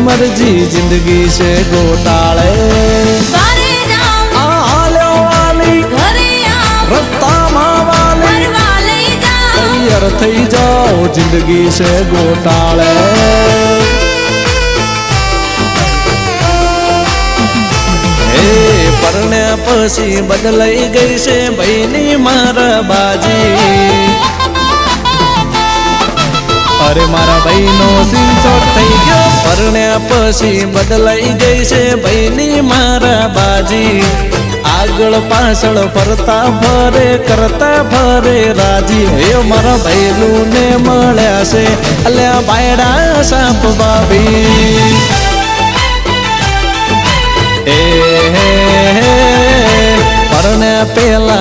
मर्जी जिंदगी से गोटाले रस्ता तैयार थई जाओ जिंदगी से गोटाले परण्या पछी बदलाई गई से बहनी मारा बाजी अरे मारा बहनो सिरछोट थई गयो परण्या पछी बदलाई गई से बहनी मारा बाजी आगळ पाछळ फरता फरे करता फरे राजी हे मारा भैलू ने मळ्या से अल्या बायडा साप बाबी परण्या पेला